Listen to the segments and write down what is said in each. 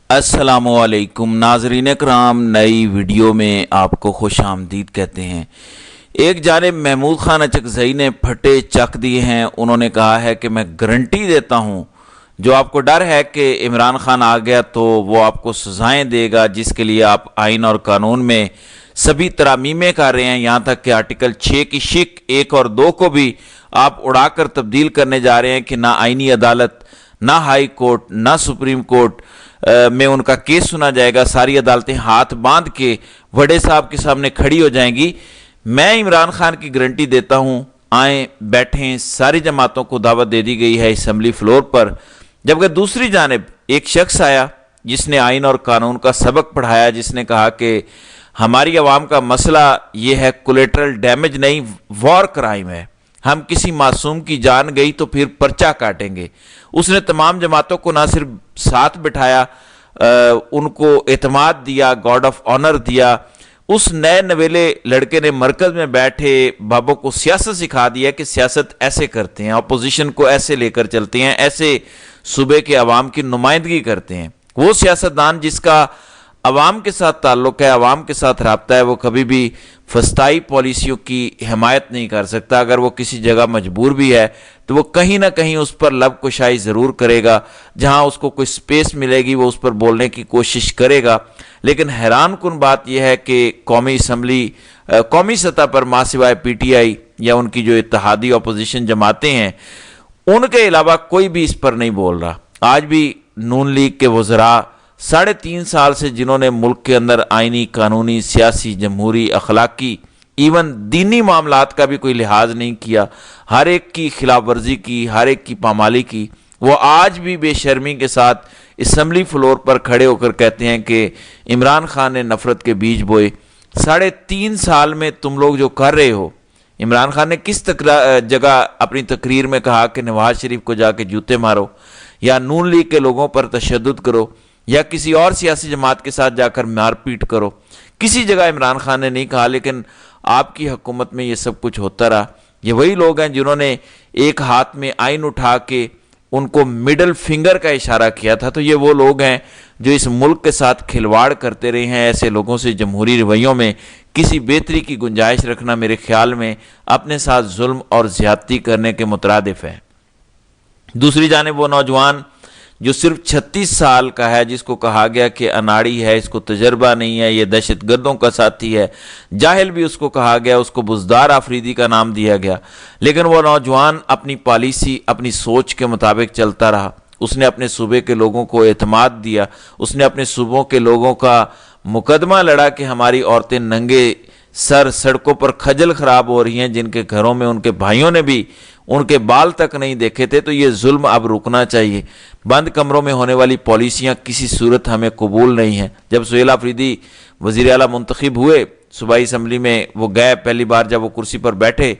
अस्सलाम वालेकुम नाजरीन कराम, नई वीडियो में आपको खुश आमदीद कहते हैं। एक जानिब महमूद खान अचकज़ई ने फटे चक दिए हैं। उन्होंने कहा है कि मैं गारंटी देता हूं, जो आपको डर है कि इमरान खान आ गया तो वो आपको सजाएं देगा, जिसके लिए आप आइन और कानून में सभी तरामीमें कर रहे हैं, यहाँ तक कि आर्टिकल 6 की शिक 1 और 2 को भी आप उड़ाकर तब्दील करने जा रहे हैं कि ना आइनी अदालत, ना हाई कोर्ट, ना सुप्रीम कोर्ट में उनका केस सुना जाएगा। सारी अदालतें हाथ बांध के बड़े साहब के सामने खड़ी हो जाएंगी। मैं इमरान खान की गारंटी देता हूं, आए बैठें। सारी जमातों को दावत दे दी गई है असम्बली फ्लोर पर। जबकि दूसरी जानिब एक शख्स आया जिसने आइन और कानून का सबक पढ़ाया, जिसने कहा कि हमारी आवाम का मसला ये है कोलेटरल डैमेज नहीं, वॉर क्राइम है। हम किसी मासूम की जान गई तो फिर पर्चा काटेंगे। उसने तमाम जमातों को ना सिर्फ साथ बिठाया, उनको एतमाद दिया, गॉड ऑफ ऑनर दिया। उस नए नवेले लड़के ने मरकज में बैठे बाबों को सियासत सिखा दिया कि सियासत ऐसे करते हैं, अपोजिशन को ऐसे लेकर चलते हैं, ऐसे सूबे के अवाम की नुमाइंदगी करते हैं। वो सियासतदान जिसका अवाम के साथ ताल्लुक है, अवाम के साथ राब्ता है, वो कभी भी फस्ताई पॉलिसियों की हिमायत नहीं कर सकता। अगर वो किसी जगह मजबूर भी है तो वो कहीं ना कहीं उस पर लब कुशाई ज़रूर करेगा। जहां उसको कोई स्पेस मिलेगी वो उस पर बोलने की कोशिश करेगा। लेकिन हैरान कुन बात यह है कि कौमी असम्बली, कौमी सतह पर मां सिवाय PTI या उनकी जो इत्तेहादी अपोजिशन जमातें हैं, उनके अलावा कोई भी इस पर नहीं बोल रहा। आज भी नून लीग के वज़रा 3.5 साल से जिन्होंने मुल्क के अंदर आइनी, कानूनी, सियासी, जमहूरी, अखलाकी, इवन दीनी मामलात का भी कोई लिहाज नहीं किया, हर एक की खिलाफ वर्जी की, हर एक की पामाली की, वो आज भी बेशर्मी के साथ असम्बली फ्लोर पर खड़े होकर कहते हैं कि इमरान खान ने नफरत के बीज बोए। 3.5 साल में तुम लोग जो कर रहे हो, इमरान खान ने किस जगह अपनी तकरीर में कहा कि नवाज शरीफ को जाके जूते मारो, या नून लीग के लोगों पर तशद्दुद करो, या किसी और सियासी जमात के साथ जाकर मारपीट करो? किसी जगह इमरान खान ने नहीं कहा। लेकिन आपकी हुकूमत में ये सब कुछ होता रहा। ये वही लोग हैं जिन्होंने एक हाथ में आइन उठा के उनको मिडल फिंगर का इशारा किया था। तो ये वो लोग हैं जो इस मुल्क के साथ खिलवाड़ करते रहे हैं। ऐसे लोगों से जमहूरी रवैयों में किसी बेहतरी की गुंजाइश रखना मेरे ख्याल में अपने साथ जुल्म और ज्यादती करने के मुतरादिफ है। दूसरी जानिब वो नौजवान जो सिर्फ 36 साल का है, जिसको कहा गया कि अनाड़ी है, इसको तजर्बा नहीं है, ये दहशत गर्दों का साथी है, जाहिल भी उसको कहा गया, उसको बुज़दार आफरीदी का नाम दिया गया। लेकिन वो नौजवान अपनी पॉलिसी, अपनी सोच के मुताबिक चलता रहा। उसने अपने सूबे के लोगों को एतमाद दिया। उसने अपने सूबों के लोगों का मुकदमा लड़ा कि हमारी औरतें नंगे सर सड़कों पर खजल खराब हो रही हैं, जिनके घरों में उनके भाइयों ने भी उनके बाल तक नहीं देखे थे। तो ये जुल्म अब रुकना चाहिए। बंद कमरों में होने वाली पॉलिसियां किसी सूरत हमें कबूल नहीं है। जब सुहेल आफरीदी वज़ीर आला मुंतखब हुए, सूबाई असम्बली में वो गए, पहली बार जब वो कुर्सी पर बैठे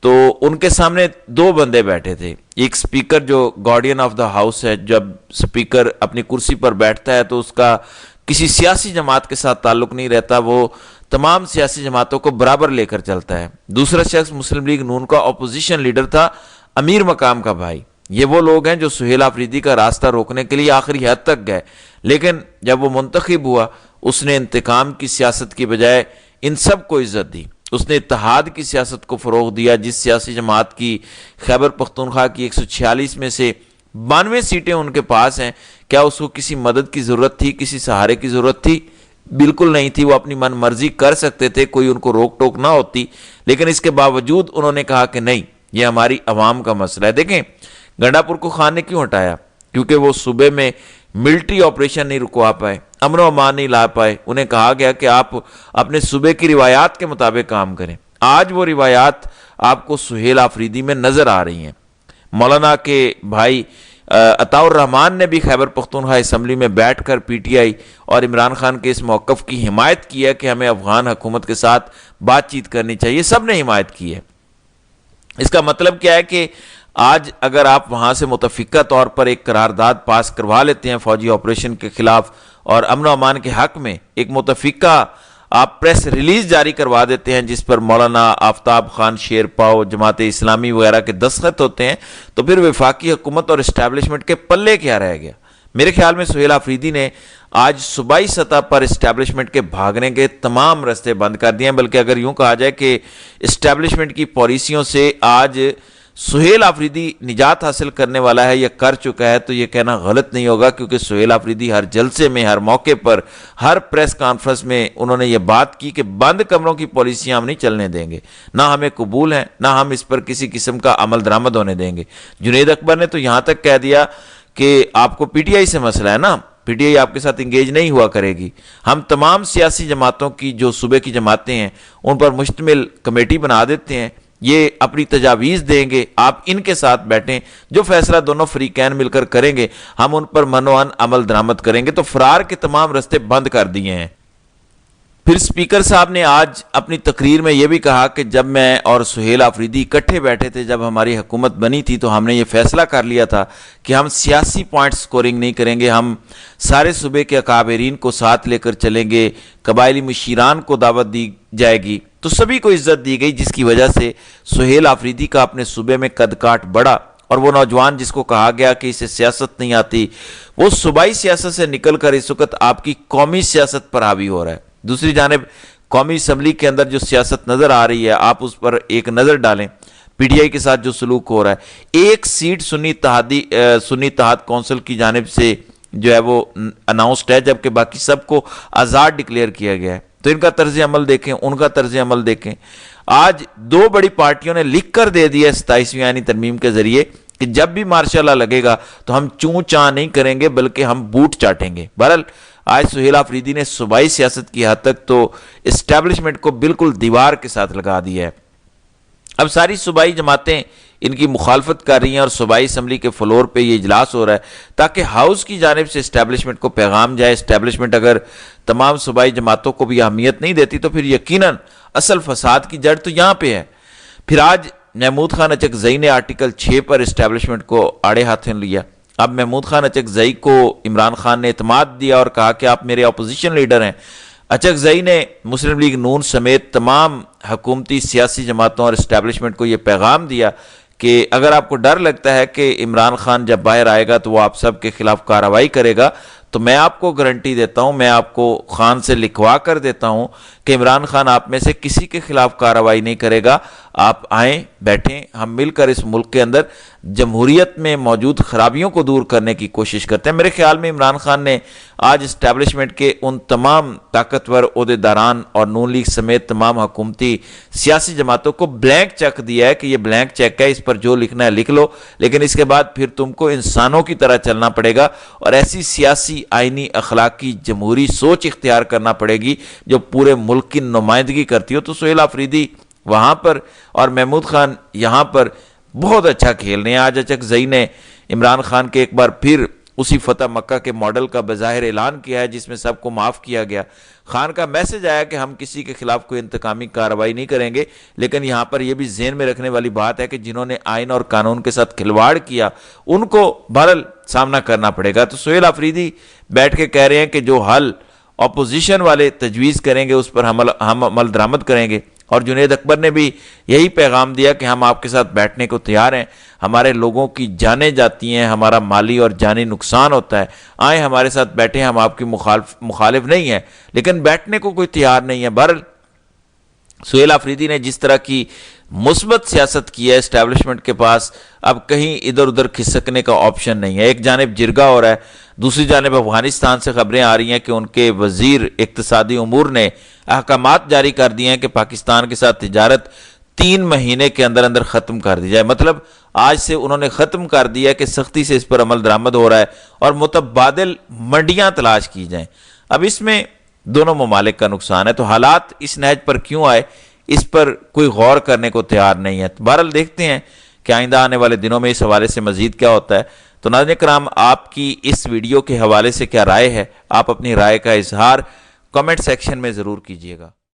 तो उनके सामने 2 बंदे बैठे थे। एक स्पीकर जो गार्डियन ऑफ द हाउस है, जब स्पीकर अपनी कुर्सी पर बैठता है तो उसका किसी सियासी जमात के साथ ताल्लुक नहीं रहता, वो तमाम सियासी जमातों को बराबर लेकर चलता है। दूसरा शख्स मुस्लिम लीग नून का अपोजिशन लीडर था, अमीर मकाम का भाई। ये वो लोग हैं जो सुहेल आफरीदी का रास्ता रोकने के लिए आखिरी हद तक गए। लेकिन जब वो मुंतखब हुआ, उसने इंतकाम की सियासत की बजाय इन सब को इज्जत दी। उसने इत्तेहाद की सियासत को फरोग दिया। जिस सियासी जमात की खैबर पख्तूनख्वा की 146 में से 92 सीटें उनके पास हैं, क्या उसको किसी मदद की ज़रूरत थी, किसी सहारे की ज़रूरत थी? बिल्कुल नहीं थी। वो अपनी मन मर्जी कर सकते थे, कोई उनको रोक टोक ना होती। लेकिन इसके बावजूद उन्होंने कहा कि नहीं, ये हमारी आवाम का मसला है। देखें, गंडापुर को खान ने क्यों हटाया? क्योंकि वो सूबे में मिलिट्री ऑपरेशन नहीं रुकवा पाए, अमन व अमान नहीं ला पाए। उन्हें कहा गया कि आप अपने सूबे की रिवायात के मुताबिक काम करें। आज वो रिवायात आपको सुहेल आफरीदी में नजर आ रही हैं। मौलाना के भाई अताउर रहमान ने भी खैबर पख्तूनख्वा असम्बली में बैठकर PTI और इमरान खान के इस मौक़िफ़ की हिमायत की है कि हमें अफगान हुकूमत के साथ बातचीत करनी चाहिए। सब ने हिमायत की है। इसका मतलब क्या है कि आज अगर आप वहां से मुतफ़िका तौर पर एक करारदाद पास करवा लेते हैं फौजी ऑपरेशन के खिलाफ और अमन व अमान के हक में, एक मुतफ़िका आप प्रेस रिलीज जारी करवा देते हैं जिस पर मौलाना आफ्ताब खान शेरपाओ, जमात इस्लामी वगैरह के दस्तखत होते हैं, तो फिर वफाकी हुकूमत और इस्टेब्लिशमेंट के पल्ले क्या रह गया? میرے خیال میں سہیل آفریدی نے آج صوبائی سطح پر اسٹیبلشمنٹ کے بھاگنے کے تمام راستے بند کر دیے ہیں، بلکہ اگر یوں کہا جائے کہ اسٹیبلشمنٹ کی پالیسیوں سے آج سہیل آفریدی نجات حاصل کرنے والا ہے یا کر چکا ہے، تو یہ کہنا غلط نہیں ہوگا، کیونکہ سہیل آفریدی ہر جلسے میں، ہر موقع پر، ہر پریس کانفرنس میں انہوں نے یہ بات کی کہ بند کمروں کی پالیسیاں ہم نہیں چلنے دیں گے، نہ ہمیں قبول ہیں، نہ ہم اس پر کسی قسم کا عمل درآمد ہونے دیں گے۔ جنید اکبر نے تو یہاں تک کہہ دیا کہ آپ کو پی ٹی آئی سے مسئلہ ہے نا، پی ٹی آئی آپ کے ساتھ انگیج نہیں ہوا کرے گی، ہم تمام سیاسی جماعتوں کی جو صوبے کی جماعتیں ہیں ان پر مشتمل کمیٹی بنا دیتے ہیں، یہ اپنی تجاویز دیں گے، آپ ان کے ساتھ بیٹھیں، جو فیصلہ دونوں فریقین مل کر کریں گے ہم ان پر منوعن عمل درآمد کریں گے۔ تو فرار کے تمام راستے بند کر دیے ہیں۔ پھر سپیکر صاحب نے آج اپنی تقریر میں یہ بھی کہا کہ جب میں اور سہیل آفریدی اکٹھے بیٹھے تھے، جب ہماری حکومت بنی تھی، تو ہم نے یہ فیصلہ کر لیا تھا کہ ہم سیاسی پوائنٹ سکورنگ نہیں کریں گے، ہم سارے صوبے کے اکابرین کو ساتھ لے کر چلیں گے، قبائلی مشیران کو دعوت دی جائے گی، تو سبھی کو عزت دی گئی، جس کی وجہ سے سہیل آفریدی کا اپنے صوبے میں قد کاٹ بڑھا، اور وہ نوجوان جس کو کہا گیا کہ اسے سیاست نہیں آتی، وہ صوبائی سیاست سے نکل کر اس وقت آپ کی قومی سیاست پر حاوی ہو رہا ہے۔ دوسری جانب قومی اسمبلی کے اندر جو سیاست نظر آ رہی ہے، آپ اس پر ایک نظر ڈالیں، پی ٹی آئی کے ساتھ جو سلوک ہو رہا ہے، ایک سیٹ سنی اتحاد کونسل کی جانب سے جو ہے وہ اناؤنسڈ ہے، جبکہ باقی سب کو آزاد ڈکلیئر کیا گیا ہے۔ تو ان کا طرز عمل دیکھیں، ان کا طرز عمل دیکھیں۔ آج دو بڑی پارٹیوں نے لکھ کر دے دیا 27ویں آئینی ترمیم کے ذریعے کہ جب بھی مارشاء اللہ لگے گا تو ہم چوں چاں نہیں کریں گے، بلکہ ہم بوٹ چاٹیں گے۔ بہرحال آج سہیل آفریدی نے صوبائی سیاست کی حد تک تو اسٹیبلشمنٹ کو بالکل دیوار کے ساتھ لگا دیا ہے۔ اب ساری صوبائی جماعتیں ان کی مخالفت کر رہی ہیں، اور صوبائی اسمبلی کے فلور پہ یہ اجلاس ہو رہا ہے تاکہ ہاؤس کی جانب سے اسٹیبلشمنٹ کو پیغام جائے۔ اسٹیبلشمنٹ اگر تمام صوبائی جماعتوں کو بھی اہمیت نہیں دیتی تو پھر یقیناً اصل فساد کی جڑ تو یہاں پہ ہے۔ پھر آج محمود خان اچکزئی نے آرٹیکل 6 پر اسٹیبلشمنٹ کو آڑے ہاتھوں لیا۔ اب محمود خان اچکزئی کو عمران خان نے اعتماد دیا اور کہا کہ آپ میرے اپوزیشن لیڈر ہیں۔ اچکزئی نے مسلم لیگ نون سمیت تمام حکومتی سیاسی جماعتوں اور اسٹیبلشمنٹ کو یہ پیغام دیا کہ اگر آپ کو ڈر لگتا ہے کہ عمران خان جب باہر آئے گا تو وہ آپ سب کے خلاف کارروائی کرے گا، تو میں آپ کو گارنٹی دیتا ہوں، میں آپ کو خان سے لکھوا کر دیتا ہوں کہ عمران خان آپ میں سے کسی کے خلاف کارروائی نہیں کرے گا۔ آپ آئیں، بیٹھیں، ہم مل کر اس ملک کے اندر جمہوریت میں موجود خرابیوں کو دور کرنے کی کوشش کرتے ہیں۔ میرے خیال میں عمران خان نے آج اسٹیبلشمنٹ کے ان تمام طاقتور عہدیداران اور نون لیگ سمیت تمام حکومتی سیاسی جماعتوں کو بلینک چیک دیا ہے کہ یہ بلینک چیک ہے، اس پر جو لکھنا ہے لکھ لو، لیکن اس کے بعد پھر تم کو انسانوں کی طرح چلنا پڑے گا اور ایسی سیاسی، آئینی، اخلاقی، جمہوری سوچ اختیار کرنا پڑے گی جو پورے ملک کی نمائندگی کرتی ہو۔ تو سہیل آفریدی وہاں پر اور محمود خان یہاں پر بہت اچھا کھیل رہے ہیں۔ آج اچکزئی نے عمران خان کے ایک بار پھر اسی فتح مکہ کے ماڈل کا بظاہر اعلان کیا ہے جس میں سب کو معاف کیا گیا۔ خان کا میسج آیا کہ ہم کسی کے خلاف کوئی انتقامی کارروائی نہیں کریں گے، لیکن یہاں پر یہ بھی ذہن میں رکھنے والی بات ہے کہ جنہوں نے آئین اور قانون کے ساتھ کھلواڑ کیا ان کو بہرحال سامنا کرنا پڑے گا۔ تو سہیل آفریدی بیٹھ کے کہہ رہے ہیں کہ جو حل اپوزیشن والے تجویز کریں گے اس پر ہم عمل درآمد کریں گے، اور جنید اکبر نے بھی یہی پیغام دیا کہ ہم آپ کے ساتھ بیٹھنے کو تیار ہیں، ہمارے لوگوں کی جانیں جاتی ہیں، ہمارا مالی اور جانی نقصان ہوتا ہے، آئیں ہمارے ساتھ بیٹھیں، ہم آپ کی مخالف نہیں ہیں، لیکن بیٹھنے کو کوئی تیار نہیں ہے۔ بہرحال سہیل آفریدی نے جس طرح کی مثبت سیاست کی ہے، اسٹیبلشمنٹ کے پاس اب کہیں ادھر ادھر کھسکنے کا آپشن نہیں ہے۔ ایک جانب جرگا ہو رہا ہے، دوسری جانب افغانستان سے خبریں آ رہی ہیں کہ ان کے وزیر اقتصادی امور نے احکامات جاری کر دیے ہیں کہ پاکستان کے ساتھ تجارت 3 مہینے کے اندر اندر ختم کر دی جائے۔ مطلب آج سے انہوں نے ختم کر دیا کہ سختی سے اس پر عمل درآمد ہو رہا ہے اور متبادل منڈیاں تلاش کی جائیں۔ اب اس میں دونوں ممالک کا نقصان ہے، تو حالات اس نہج پر کیوں آئے اس پر کوئی غور کرنے کو تیار نہیں ہے۔ بہرحال دیکھتے ہیں کہ آئندہ آنے والے دنوں میں اس حوالے سے مزید کیا ہوتا ہے۔ تو ناظرین کرام، آپ کی اس ویڈیو کے حوالے سے کیا رائے ہے؟ آپ اپنی رائے کا اظہار کمنٹ سیکشن میں ضرور کیجیے گا۔